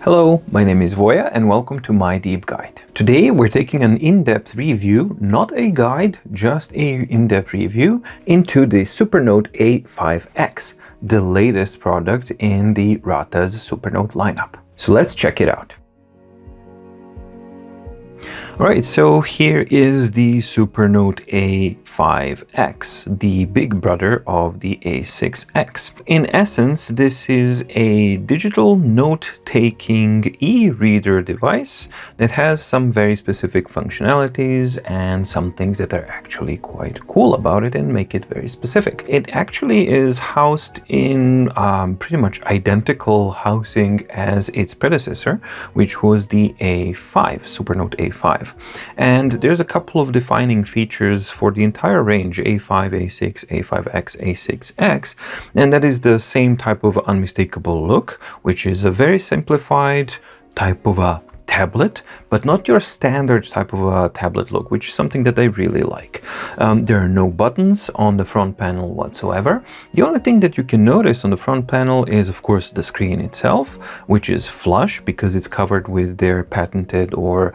Hello, my name is Voya and welcome to My Deep Guide. Today we're taking an in-depth review, not a guide, just a in-depth review into the Supernote A5X, the latest product in the Ratta's Supernote lineup. So let's check it out. Alright, so here is the Supernote A5X, the big brother of the A6X. In essence, this is a digital note-taking e-reader device that has some very specific functionalities and some things that are actually quite cool about it and make it very specific. It actually is housed in pretty much identical housing as its predecessor, which was the A5, Supernote A5. And there's a couple of defining features for the entire range, A5, A6, A5X, A6X, and that is the same type of unmistakable look, which is a very simplified type of a tablet, but not your standard type of a tablet look, which is something that I really like. There are no buttons on the front panel whatsoever. The only thing that you can notice on the front panel is, of course, the screen itself, which is flush because it's covered with their patented or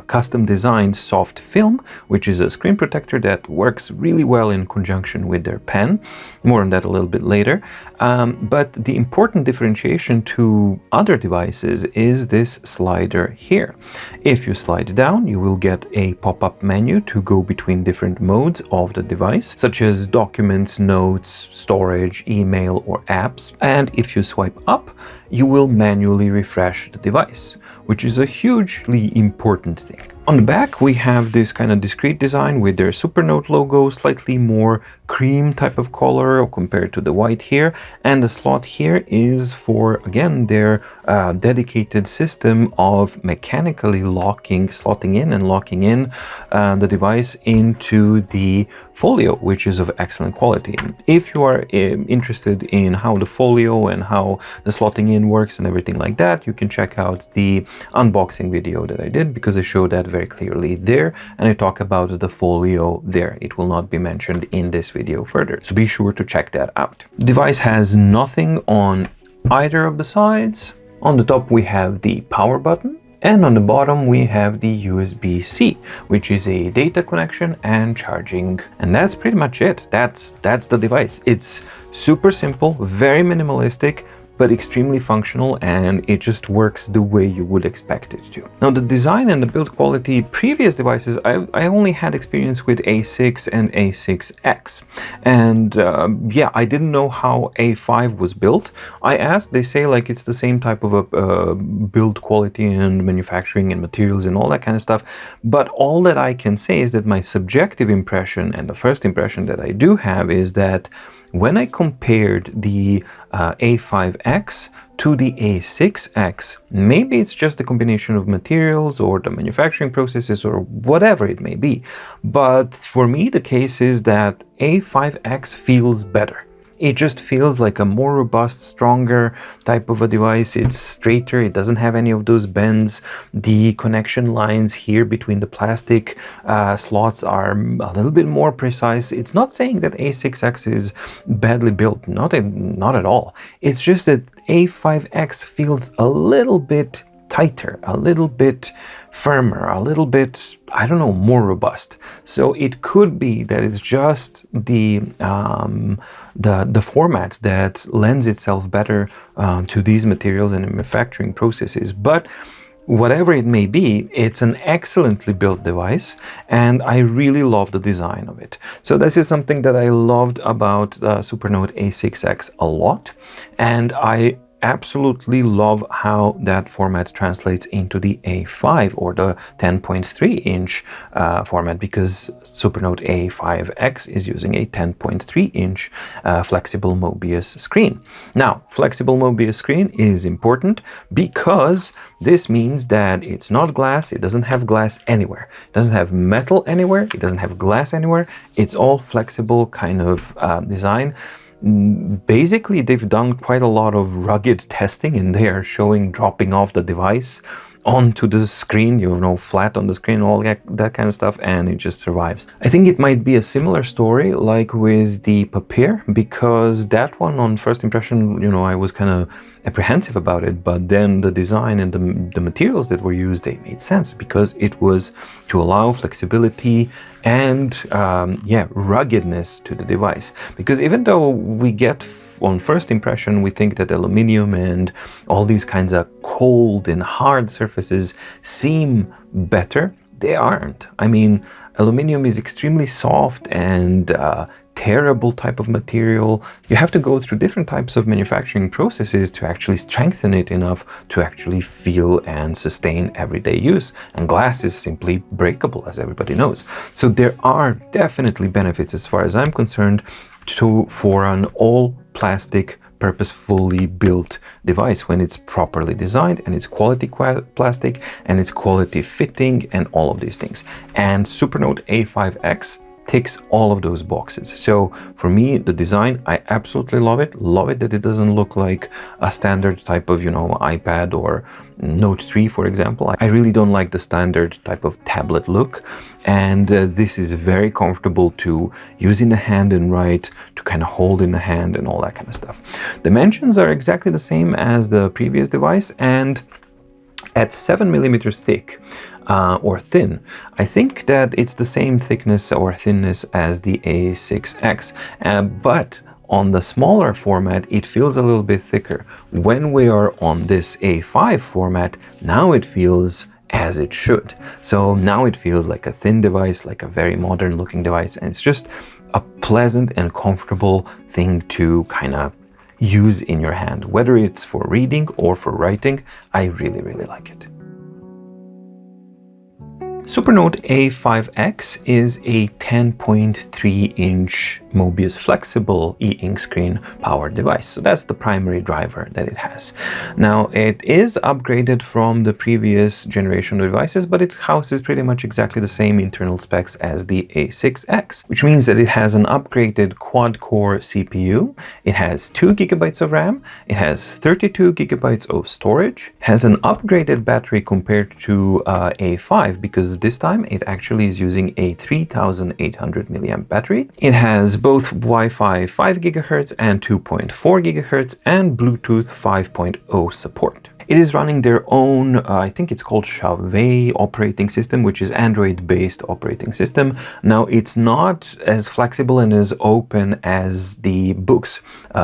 custom designed soft film, which is a screen protector that works really well in conjunction with their pen. More on that a little bit later. But the important differentiation to other devices is this slider here. If you slide down, you will get a pop-up menu to go between different modes of the device, such as documents, notes, storage, email, or apps. And if you swipe up, you will manually refresh the device, which is a hugely important thing. On the back, we have this kind of discreet design with their Supernote logo, slightly more cream type of color compared to the white here. And the slot here is for, again, their dedicated system of mechanically slotting in and locking in the device into the folio, which is of excellent quality. If you are interested in how the folio and how the slotting in works and everything like that, you can check out the unboxing video that I did, because I showed that very clearly there, and I talk about the folio there. It will not be mentioned in this video further, so be sure to check that out. The device has nothing on either of the sides. On the top we have the power button, and on the bottom we have the USB-C, which is a data connection and charging. And that's pretty much it. That's the device. It's super simple, very minimalistic, but extremely functional, and it just works the way you would expect it to. Now, the design and the build quality, previous devices, I only had experience with A6 and A6X. And I didn't know how A5 was built. I asked, they say like it's the same type of a build quality and manufacturing and materials and all that kind of stuff. But all that I can say is that my subjective impression, and the first impression that I do have, is that when I compared the A5X to the A6X, maybe it's just a combination of materials or the manufacturing processes or whatever it may be, but for me the case is that A5X feels better. It just feels like a more robust, stronger type of a device. It's straighter, it doesn't have any of those bends. The connection lines here between the plastic slots are a little bit more precise. It's not saying that A6X is badly built, not at all. It's just that A5X feels a little bit tighter, a little bit firmer, a little bit, I don't know, more robust. So it could be that it's just the format that lends itself better to these materials and manufacturing processes. But whatever it may be, it's an excellently built device, and I really love the design of it. So this is something that I loved about Supernote A6X a lot, and I absolutely love how that format translates into the A5 or the 10.3 inch format, because Supernote A5X is using a 10.3 inch flexible Mobius screen. Now, flexible Mobius screen is important because this means that it's not glass, it doesn't have glass anywhere, it doesn't have metal anywhere, it doesn't have glass anywhere, it's all flexible kind of design. Basically, they've done quite a lot of rugged testing, and they are showing dropping off the device onto the screen, flat on the screen, all that kind of stuff, and it just survives. I think it might be a similar story like with the Papier, because that one on first impression, I was kind of apprehensive about it, but then the design and the materials that were used, they made sense because it was to allow flexibility and ruggedness to the device. Because even though we get on first impression, we think that aluminum and all these kinds of cold and hard surfaces seem better, they aren't. I mean, aluminum is extremely soft and terrible type of material. You have to go through different types of manufacturing processes to actually strengthen it enough to actually feel and sustain everyday use. And glass is simply breakable, as everybody knows. So there are definitely benefits, as far as I'm concerned, for an all plastic purposefully built device when it's properly designed and it's quality plastic and it's quality fitting and all of these things. And Supernote A5X ticks all of those boxes. So for me, the design, I absolutely love it. Love it that it doesn't look like a standard type of, iPad or Note 3, for example. I really don't like the standard type of tablet look. And this is very comfortable to use in the hand and write, to kind of hold in the hand and all that kind of stuff. Dimensions are exactly the same as the previous device, and at 7 millimeters thick, or thin. I think that it's the same thickness or thinness as the A6X, but on the smaller format, it feels a little bit thicker. When we are on this A5 format, now it feels as it should. So now it feels like a thin device, like a very modern looking device, and it's just a pleasant and comfortable thing to kind of use in your hand. Whether it's for reading or for writing, I really, really like it. Supernote A5X is a 10.3-inch Mobius flexible e-ink screen powered device. So that's the primary driver that it has. Now, it is upgraded from the previous generation of devices, but it houses pretty much exactly the same internal specs as the A6X, which means that it has an upgraded quad-core CPU, it has 2 GB of RAM, it has 32 GB of storage, has an upgraded battery compared to A5, because this time it actually is using a 3800 milliamp battery. It has both Wi-Fi 5 GHz and 2.4 GHz and Bluetooth 5.0 support. It is running their own, I think it's called Chave operating system, which is Android-based operating system. Now, it's not as flexible and as open as the Boox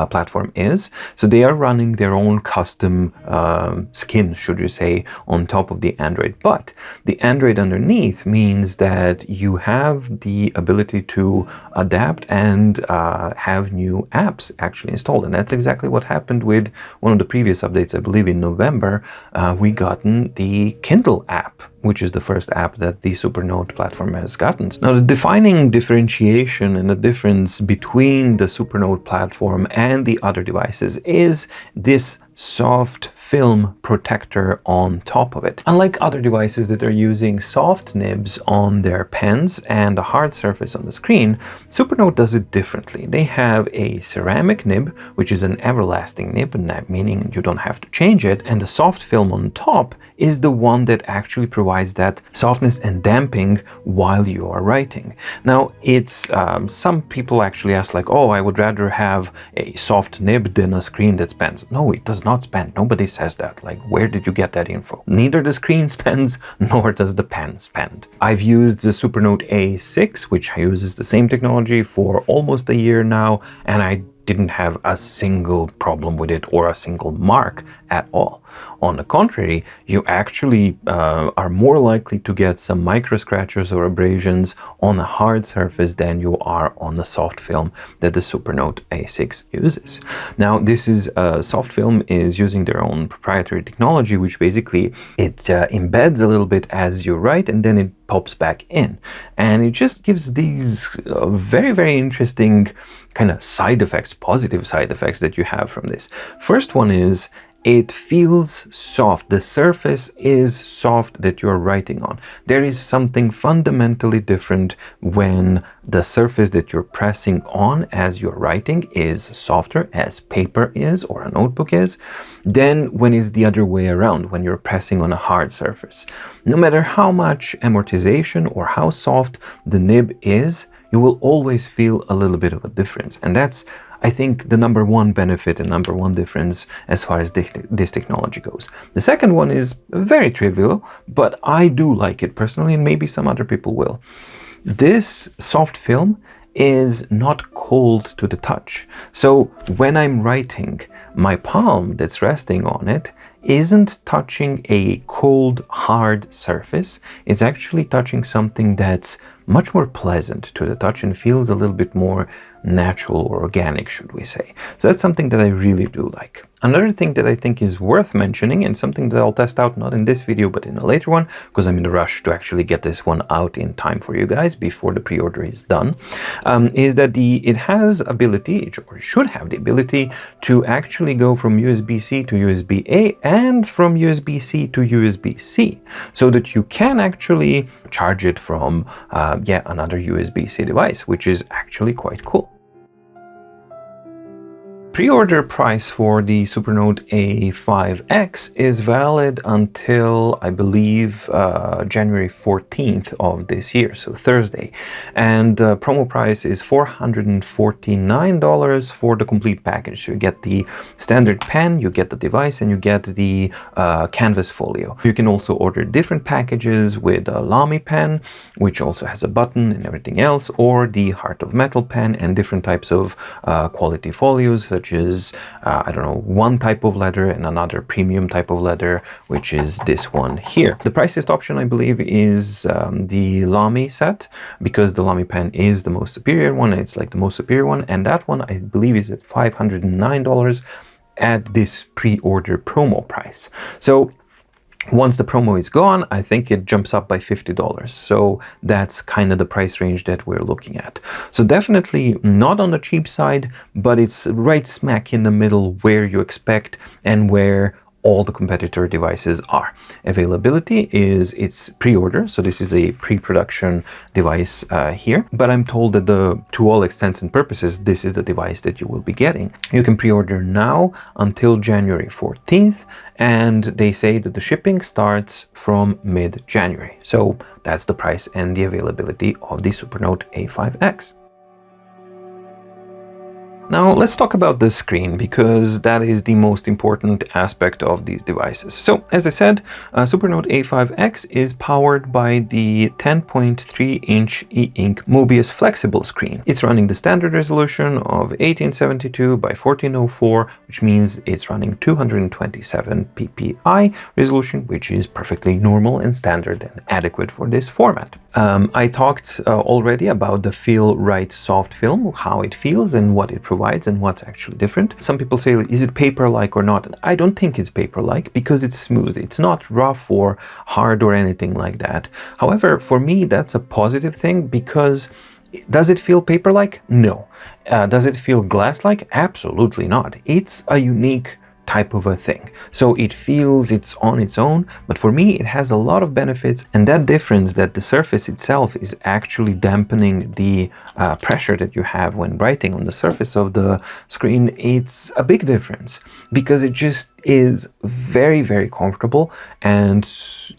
platform is. So they are running their own custom skin, should you say, on top of the Android. But the Android underneath means that you have the ability to adapt and have new apps actually installed. And that's exactly what happened with one of the previous updates, I believe in November. We gotten the Kindle app, which is the first app that the Supernote platform has gotten. Now, the defining differentiation and the difference between the Supernote platform and the other devices is this soft film protector on top of it. Unlike other devices that are using soft nibs on their pens and a hard surface on the screen, Supernote does it differently. They have a ceramic nib, which is an everlasting nib, and that meaning you don't have to change it, and the soft film on top is the one that actually provides that softness and damping while you are writing. Now, it's some people actually ask like, oh, I would rather have a soft nib than a screen that spans. No, it does not span. Nobody says that. Like, where did you get that info? Neither the screen spans nor does the pen span. I've used the Supernote A6, which uses the same technology, for almost a year now, and I didn't have a single problem with it or a single mark at all. On the contrary, you actually are more likely to get some micro scratches or abrasions on a hard surface than you are on the soft film that the Supernote A6 uses. Now, this is soft film is using their own proprietary technology, which basically it embeds a little bit as you write, and then it pops back in, and it just gives these very, very interesting kind of side effects, positive side effects that you have from this. First one is it feels soft. The surface is soft that you're writing on. There is something fundamentally different when the surface that you're pressing on as you're writing is softer, as paper is or a notebook is, than when it's the other way around, when you're pressing on a hard surface. No matter how much amortization or how soft the nib is, you will always feel a little bit of a difference. And that's, I think, the number one benefit and number one difference as far as this technology goes. The second one is very trivial, but I do like it personally, and maybe some other people will. This soft film is not cold to the touch. So when I'm writing, my palm that's resting on it isn't touching a cold, hard surface. It's actually touching something that's much more pleasant to the touch and feels a little bit more natural or organic, should we say. So that's something that I really do like. Another thing that I think is worth mentioning, and something that I'll test out not in this video but in a later one, because I'm in a rush to actually get this one out in time for you guys before the pre-order is done, is that it has ability, or should have the ability, to actually go from USB-C to USB-A and from USB-C to USB-C, so that you can actually charge it from yet another USB-C device, which is actually quite cool. Pre-order price for the Supernote A5X is valid until, I believe, January 14th of this year, so Thursday. And the promo price is $449 for the complete package. So you get the standard pen, you get the device, and you get the canvas folio. You can also order different packages with a Lamy pen, which also has a button and everything else, or the Heart of Metal pen and different types of quality folios, such as, I don't know, one type of leather and another premium type of leather, which is this one here. The priciest option, I believe, is the Lamy set, because the Lamy pen is the most superior one. It's like the most superior one, and that one, I believe, is at $509 at this pre-order promo price. So once the promo is gone, I think it jumps up by $50. So that's kind of the price range that we're looking at. So definitely not on the cheap side, but it's right smack in the middle where you expect and where all the competitor devices are. Availability is its pre-order, so this is a pre-production device here, but I'm told that to all extents and purposes, this is the device that you will be getting. You can pre-order now until January 14th, and they say that the shipping starts from mid-January. So that's the price and the availability of the Supernote A5X. Now let's talk about the screen, because that is the most important aspect of these devices. So as I said, Supernote A5X is powered by the 10.3-inch e-ink Mobius flexible screen. It's running the standard resolution of 1872 by 1404, which means it's running 227 ppi resolution, which is perfectly normal and standard and adequate for this format. I talked already about the Feel Right soft film, how it feels and what it provides and what's actually different. Some people say, is it paper-like or not? I don't think it's paper-like, because it's smooth. It's not rough or hard or anything like that. However, for me, that's a positive thing, because does it feel paper-like? No. Does it feel glass-like? Absolutely not. It's a unique type of a thing. So it feels it's on its own, but for me it has a lot of benefits, and that difference, that the surface itself is actually dampening the pressure that you have when writing on the surface of the screen, it's a big difference, because it just is very, very comfortable. And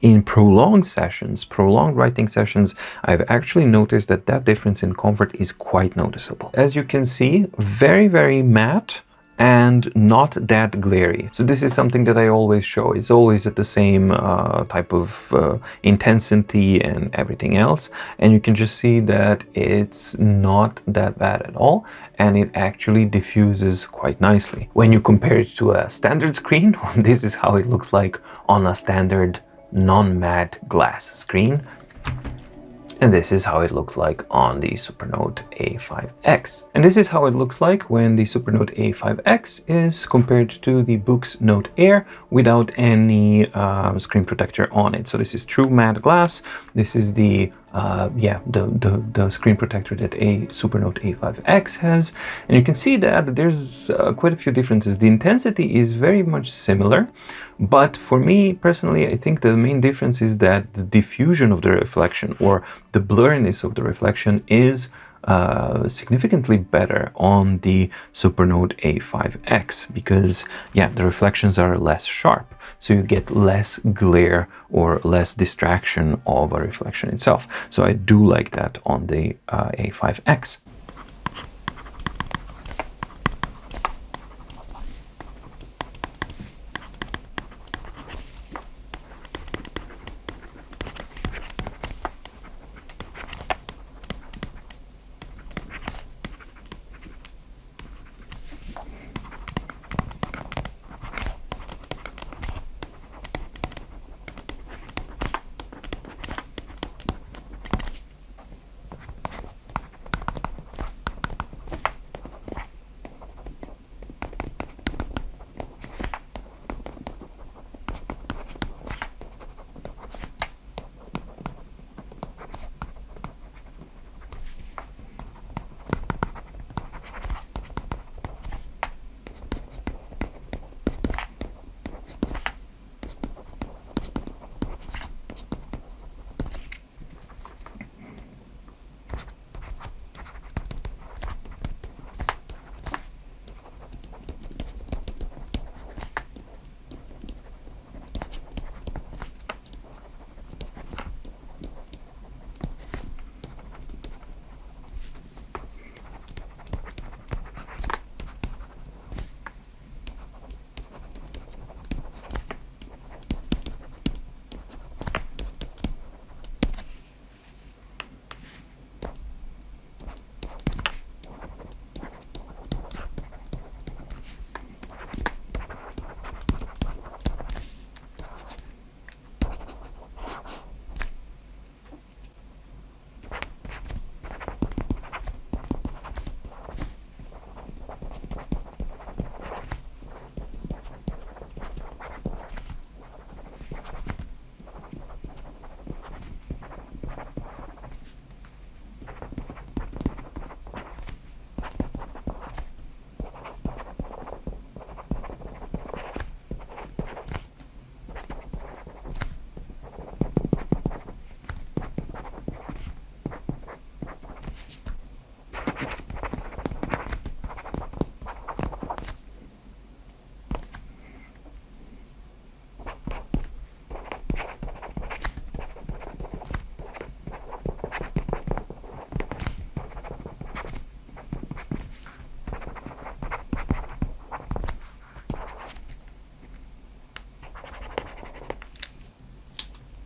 in prolonged writing sessions, I've actually noticed that that difference in comfort is quite noticeable. As you can see, very, very matte and not that glary. So this is something that I always show. It's always at the same type of intensity and everything else. And you can just see that it's not that bad at all. And it actually diffuses quite nicely. When you compare it to a standard screen, this is how it looks like on a standard non-matte glass screen. And this is how it looks like on the Supernote A5X. And this is how it looks like when the Supernote A5X is compared to the Boox Note Air without any screen protector on it. So this is true matte glass. This is the the screen protector that a Supernote A5X has, and you can see that there's quite a few differences. The intensity is very much similar, but for me personally, I think the main difference is that the diffusion of the reflection, or the blurriness of the reflection, is significantly better on the Supernote A5X, because the reflections are less sharp, so you get less glare or less distraction of a reflection itself. So I do like that on the A5X.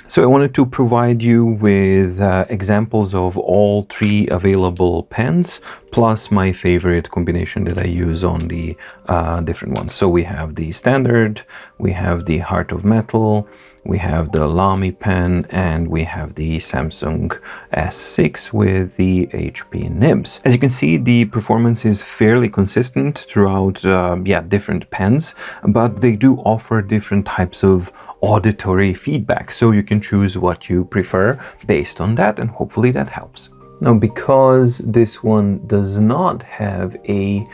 So I wanted to provide you with examples of all three available pens, plus my favorite combination that I use on the different ones. So we have the standard, we have the Heart of Metal, we have the Lamy pen, and we have the Samsung S6 with the HP nibs. As you can see, the performance is fairly consistent throughout different pens, but they do offer different types of auditory feedback, so you can choose what you prefer based on that, and hopefully that helps. Now, because this one does not have a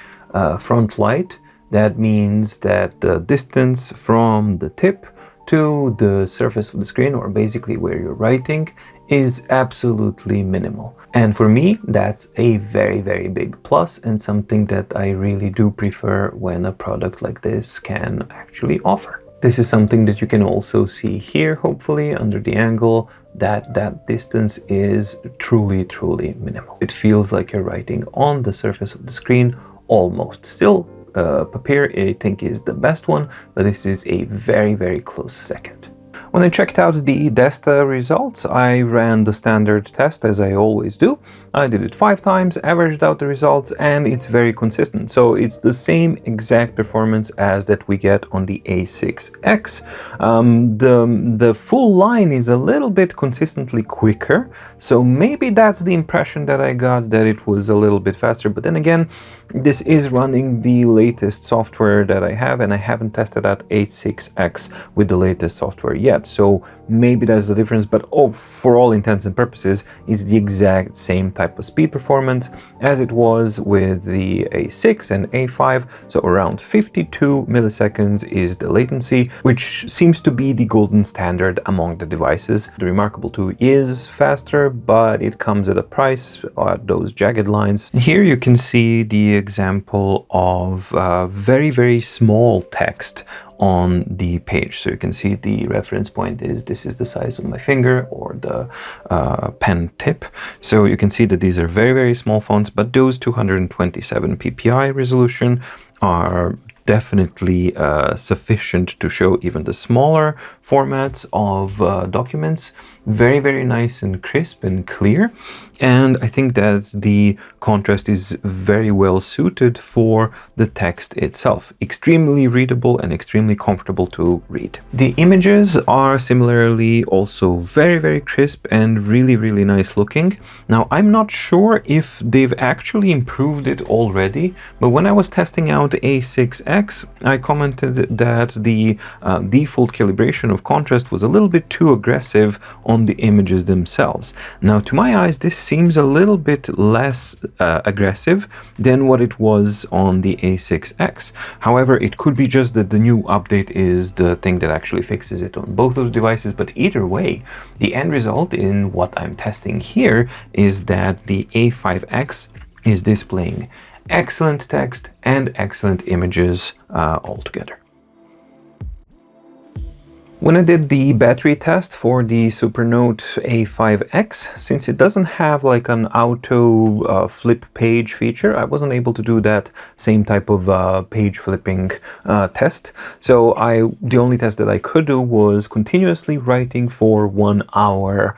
front light, that means that the distance from the tip to the surface of the screen, or basically where you're writing, is absolutely minimal. And for me, that's a very, very big plus, and something that I really do prefer when a product like this can actually offer. This is something that you can also see here, hopefully, under the angle, that distance is truly, truly minimal. It feels like you're writing on the surface of the screen almost. Still, Papier, I think, is the best one, but this is a very, very close second. When I checked out the D.E.S.T.A results, I ran the standard test as I always do. I did it 5 times, averaged out the results, and it's very consistent. So it's the same exact performance as that we get on the A6X. The full line is a little bit consistently quicker, so maybe that's the impression that I got, that it was a little bit faster. But then again, this is running the latest software that I have, and I haven't tested out A6X with the latest software yet. so maybe that's the difference, but for all intents and purposes, it's the exact same type of speed performance as it was with the A6 and A5, so around 52 milliseconds is the latency, which seems to be the golden standard among the devices. The Remarkable 2 is faster, but it comes at a price, those jagged lines. Here you can see the example of very, very small text on the page. So you can see the reference point this is the size of my finger, or the pen tip. So you can see that these are very, very small fonts, but those 227 ppi resolution are definitely sufficient to show even the smaller formats of documents. Very, very nice and crisp and clear. And I think that the contrast is very well suited for the text itself. Extremely readable and extremely comfortable to read. The images are similarly also very, very crisp and really, really nice looking. Now, I'm not sure if they've actually improved it already, but when I was testing out A6X, I commented that the default calibration of contrast was a little bit too aggressive on the images themselves. Now, to my eyes, this seems a little bit less aggressive than what it was on the A6X. However, it could be just that the new update is the thing that actually fixes it on both those devices, but either way, the end result in what I'm testing here is that the A5X is displaying excellent text and excellent images altogether. When I did the battery test for the Supernote A5X, since it doesn't have like an auto flip page feature, I wasn't able to do that same type of page flipping test. So the only test that I could do was continuously writing for 1 hour,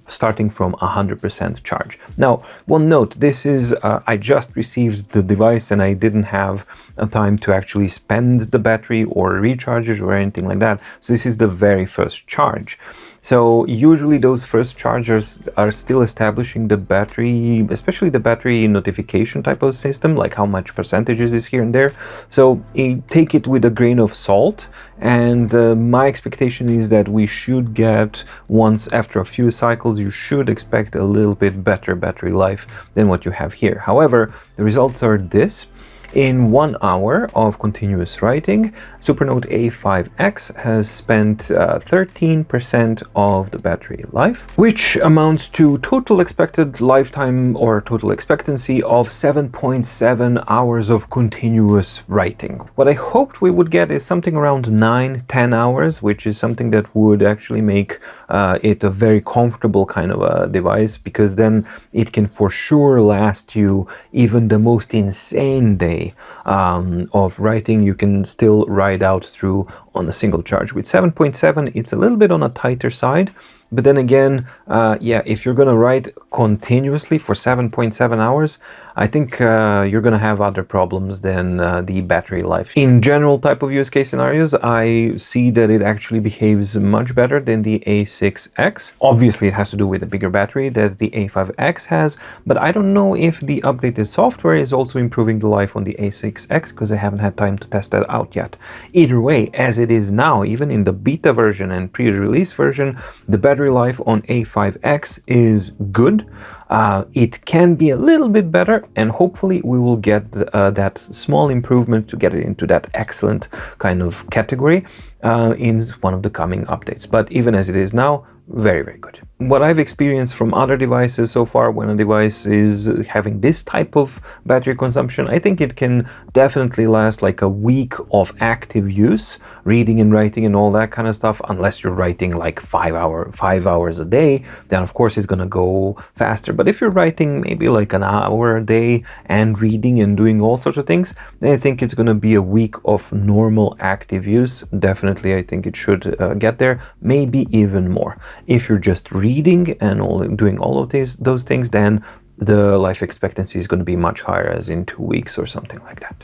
starting from 100% charge. Now, one note, this is, I just received the device and I didn't have a time to actually spend the battery or recharge it or anything like that. So this is the very first charge. So usually those first chargers are still establishing the battery, especially the battery notification type of system, like how much percentages is here and there. So take it with a grain of salt. And my expectation is that we should get, once after a few cycles, you should expect a little bit better battery life than what you have here. However, the results are this. In 1 hour of continuous writing, Supernote A5X has spent 13% of the battery life, which amounts to total expected lifetime or total expectancy of 7.7 hours of continuous writing. What I hoped we would get is something around 9-10 hours, which is something that would actually make it a very comfortable kind of a device, because then it can for sure last you even the most insane day of writing. You can still ride out through on a single charge. With 7.7, it's a little bit on a tighter side. But then again, yeah, if you're going to write continuously for 7.7 hours, I think you're going to have other problems than the battery life. In general type of use case scenarios, I see that it actually behaves much better than the A6X. Obviously, it has to do with the bigger battery that the A5X has, but I don't know if the updated software is also improving the life on the A6X, because I haven't had time to test that out yet. Either way, as it is now, even in the beta version and pre-release version, the battery life on A5X is good. It can be a little bit better, and hopefully we will get that small improvement to get it into that excellent kind of category in one of the coming updates. But even as it is now, very, very good. What I've experienced from other devices so far, when a device is having this type of battery consumption, I think it can definitely last like a week of active use, reading and writing and all that kind of stuff. Unless you're writing like 5 hours a day, then of course it's gonna go faster. But if you're writing maybe like an hour a day and reading and doing all sorts of things, then I think it's gonna be a week of normal active use. Definitely, I think it should get there, maybe even more. If you're just reading and doing all of those things, then the life expectancy is going to be much higher, as in 2 weeks or something like that.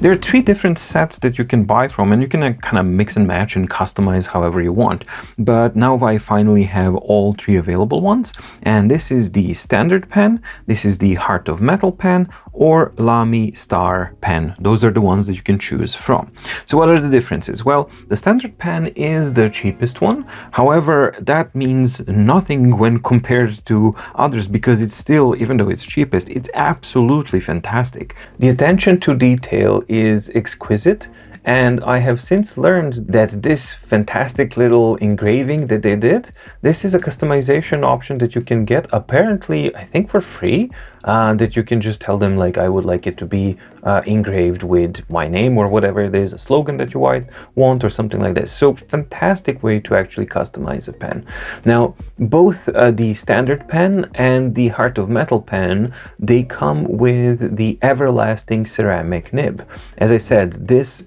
There are 3 different sets that you can buy from, and you can kind of mix and match and customize however you want. But now I finally have all 3 available ones, and this is the standard pen, this is the Heart of Metal pen, or Lamy Star pen. Those are the ones that you can choose from. So what are the differences? Well, the standard pen is the cheapest one. However, that means nothing when compared to others, because it's still, even though it's cheapest, it's absolutely fantastic. The attention to detail is exquisite, and I have since learned that this fantastic little engraving that they did, this is a customization option that you can get, apparently, I think for free, that you can just tell them, like, I would like it to be engraved with my name or whatever it is, a slogan that you might want or something like this. So fantastic way to actually customize a pen. Now, both the standard pen and the Heart of Metal pen, they come with the everlasting ceramic nib. As I said, this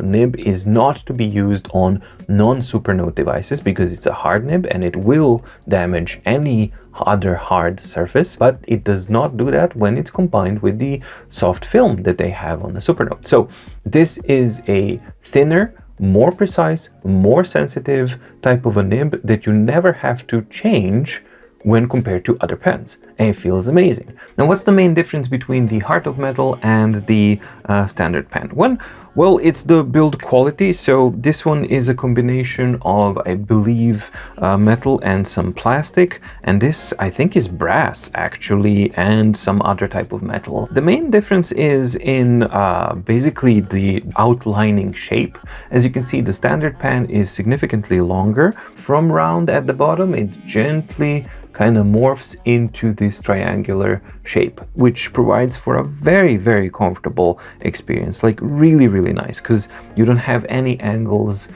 nib is not to be used on non-Supernote devices because it's a hard nib and it will damage any other hard surface, but it does not do that when it's combined with the soft film that they have on the Supernote. So this is a thinner, more precise, more sensitive type of a nib that you never have to change when compared to other pens, and it feels amazing. Now, what's the main difference between the Heart of Metal and the standard pen? Well, it's the build quality. So this one is a combination of, I believe, metal and some plastic, and this, I think, is brass actually, and some other type of metal. The main difference is in basically the outlining shape. As you can see, the standard pen is significantly longer. From round at the bottom, it gently kind of morphs into this triangular shape, which provides for a very, very comfortable experience, like really, really nice, because you don't have any angles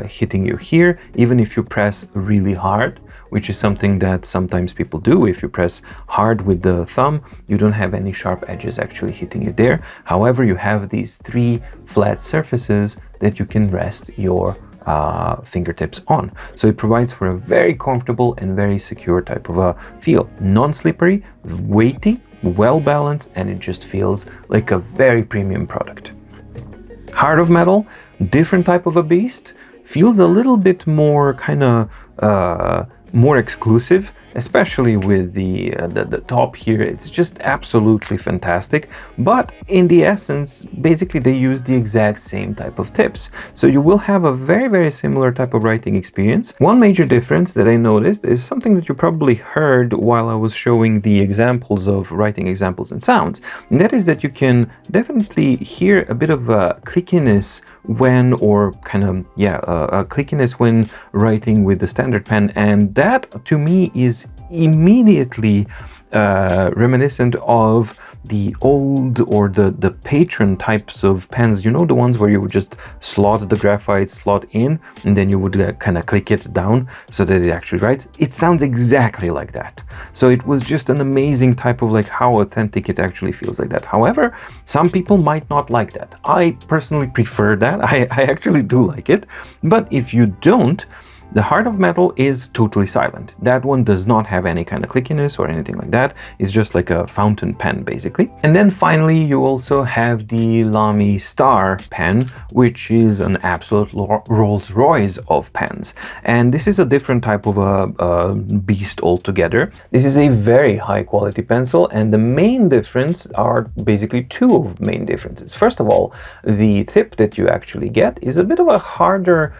hitting you here, even if you press really hard, which is something that sometimes people do. If you press hard with the thumb, you don't have any sharp edges actually hitting you there. However, you have these 3 flat surfaces that you can rest your fingertips on. So it provides for a very comfortable and very secure type of a feel. Non-slippery, weighty, well balanced, and it just feels like a very premium product. Heart of Metal, different type of a beast, feels a little bit more kind of more exclusive, especially with the top here. It's just absolutely fantastic. But in the essence, basically they use the exact same type of tips. So you will have a very, very similar type of writing experience. One major difference that I noticed is something that you probably heard while I was showing the examples of writing examples and sounds. And that is that you can definitely hear a bit of a clickiness when, or kind of, a clickiness when writing with the standard pen. And that to me is immediately reminiscent of the old or the patron types of pens, you know, the ones where you would just slot the graphite slot in and then you would kind of click it down so that it actually writes. It sounds exactly like that. So it was just an amazing type of like how authentic it actually feels like that. However, some people might not like that. I personally prefer that. I actually do like it. But if you don't, the Heart of Metal is totally silent. That one does not have any kind of clickiness or anything like that. It's just like a fountain pen, basically. And then finally, you also have the Lamy Star pen, which is an absolute Rolls Royce of pens. And this is a different type of a beast altogether. This is a very high quality pencil, and the main difference are basically 2 main differences. First of all, the tip that you actually get is a bit of a harder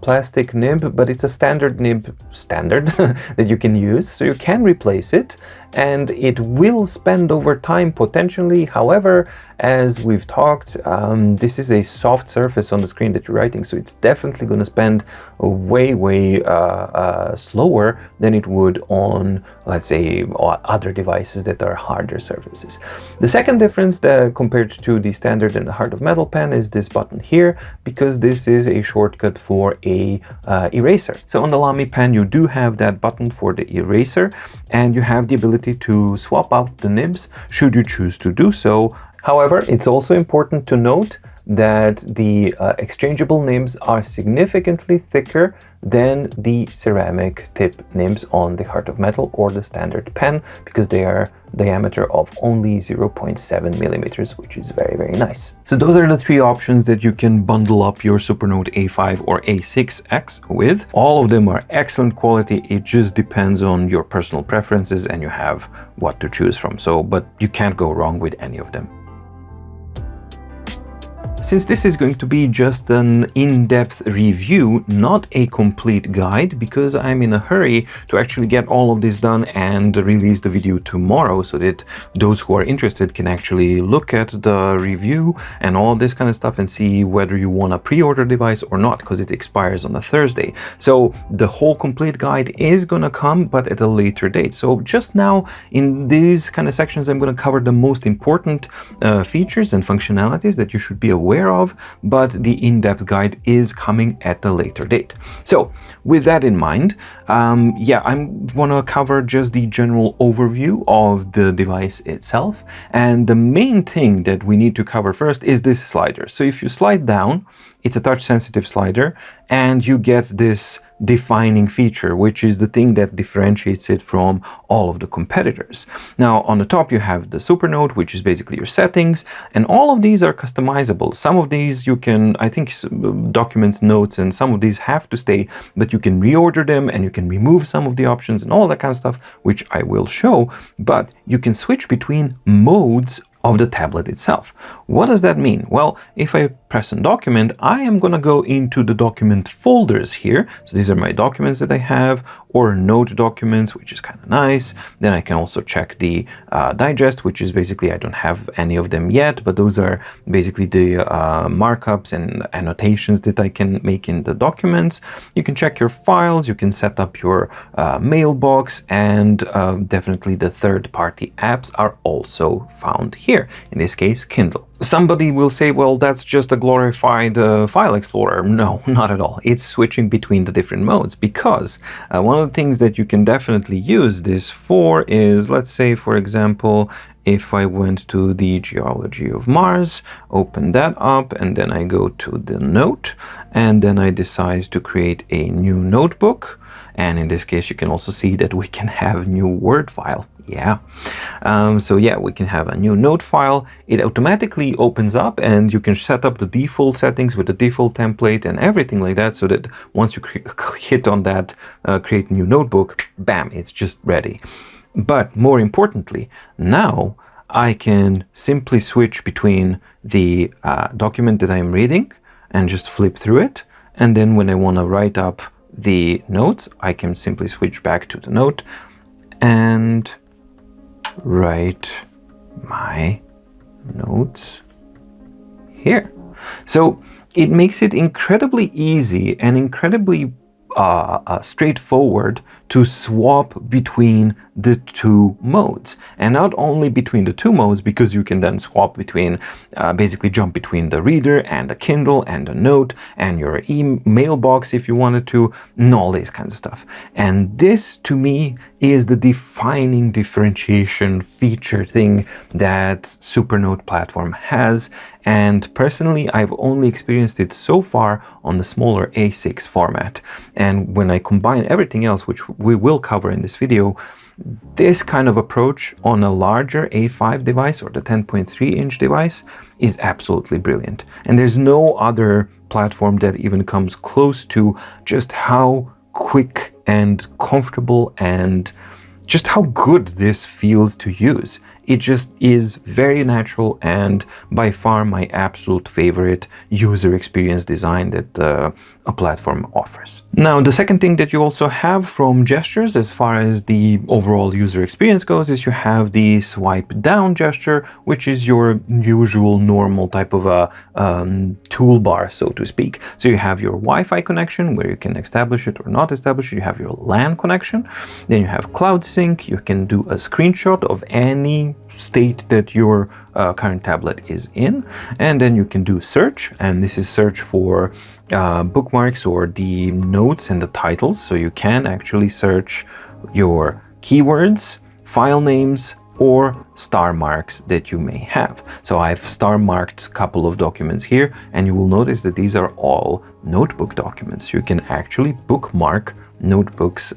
plastic nib, but it's a standard nib that you can use, so you can replace it, and it will spend over time potentially. However, as we've talked, this is a soft surface on the screen that you're writing, so it's definitely going to spend way slower than it would on, let's say, other devices that are harder surfaces. The second difference compared to the standard and the Heart of Metal pen is this button here, because this is a shortcut for a eraser. So on the Lamy pen, you do have that button for the eraser, and you have the ability to swap out the nibs should you choose to do so. However, it's also important to note that the exchangeable nibs are significantly thicker than the ceramic tip nibs on the Heart of Metal or the standard pen, because they are diameter of only 0.7 millimeters, which is very, very nice. So those are the three options that you can bundle up your Supernote A5 or A6X with. All of them are excellent quality. It just depends on your personal preferences and you have what to choose from. So, but you can't go wrong with any of them. Since this is going to be just an in-depth review, not a complete guide, because I'm in a hurry to actually get all of this done and release the video tomorrow so that those who are interested can actually look at the review and all this kind of stuff and see whether you want a pre-order device or not, because it expires on a Thursday. So the whole complete guide is gonna come, but at a later date. So just now in these kind of sections, I'm gonna cover the most important features and functionalities that you should be aware of, but the in-depth guide is coming at a later date. So with that in mind, yeah, I'm gonna cover just the general overview of the device itself. And the main thing that we need to cover first is this slider. So if you slide down, it's a touch sensitive slider, and you get this defining feature, which is the thing that differentiates it from all of the competitors. Now on the top you have the Supernote, which is basically your settings, and all of these are customizable. Some of these you can, I think, documents, notes, and some of these have to stay, but you can reorder them and you can remove some of the options and all that kind of stuff, which I will show. But you can switch between modes of the tablet itself. What does that mean? Well, if I press on document, I am going to go into the document folders here. So these are my documents that I have, or note documents, which is kind of nice. Then I can also check the digest, which is basically, I don't have any of them yet, but those are basically the markups and annotations that I can make in the documents. You can check your files, you can set up your mailbox, and definitely the third-party apps are also found here, in this case Kindle. Somebody will say, well, that's just a glorified file explorer. No, not at all. It's switching between the different modes, because one of the things that you can definitely use this for is, let's say, for example, if I went to the geology of Mars, open that up, and then I go to the note, and then I decide to create a new notebook. And in this case, you can also see that we can have new Word file. Yeah. So yeah, we can have a new note file. It automatically opens up and you can set up the default settings with the default template and everything like that, so that once you hit on that create new notebook, bam, it's just ready. But more importantly, now I can simply switch between the document that I'm reading and just flip through it. And then when I want to write up the notes, I can simply switch back to the note and write my notes here. So it makes it incredibly easy and incredibly straightforward to swap between the two modes, and not only between the two modes, because you can then swap between basically jump between the reader and the Kindle and the note and your email box if you wanted to, and all this kind of stuff. And this to me is the defining differentiation feature thing that Supernote platform has. And personally, I've only experienced it so far on the smaller A6 format. And when I combine everything else, which we will cover in this video, this kind of approach on a larger A5 device or the 10.3-inch device is absolutely brilliant. And there's no other platform that even comes close to just how quick and comfortable and just how good this feels to use. It just is very natural and by far my absolute favorite user experience design that a platform offers. Now, the second thing that you also have from gestures as far as the overall user experience goes is you have the swipe down gesture, which is your usual normal type of a toolbar, so to speak. So you have your Wi-Fi connection where you can establish it or not establish it. You have your LAN connection. Then you have Cloud Sync. You can do a screenshot of any state that your current tablet is in. And then you can do search, and this is search for bookmarks or the notes and the titles. So you can actually search your keywords, file names, or star marks that you may have. So I've star marked a couple of documents here, and you will notice that these are all notebook documents. You can actually bookmark notebooks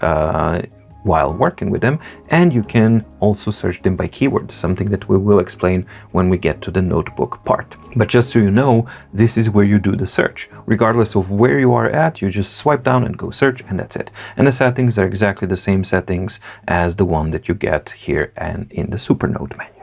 while working with them, and you can also search them by keywords, something that we will explain when we get to the notebook part. But just so you know, this is where you do the search. Regardless of where you are at, you just swipe down and go search, and that's it. And the settings are exactly the same settings as the one that you get here and in the Supernote menu.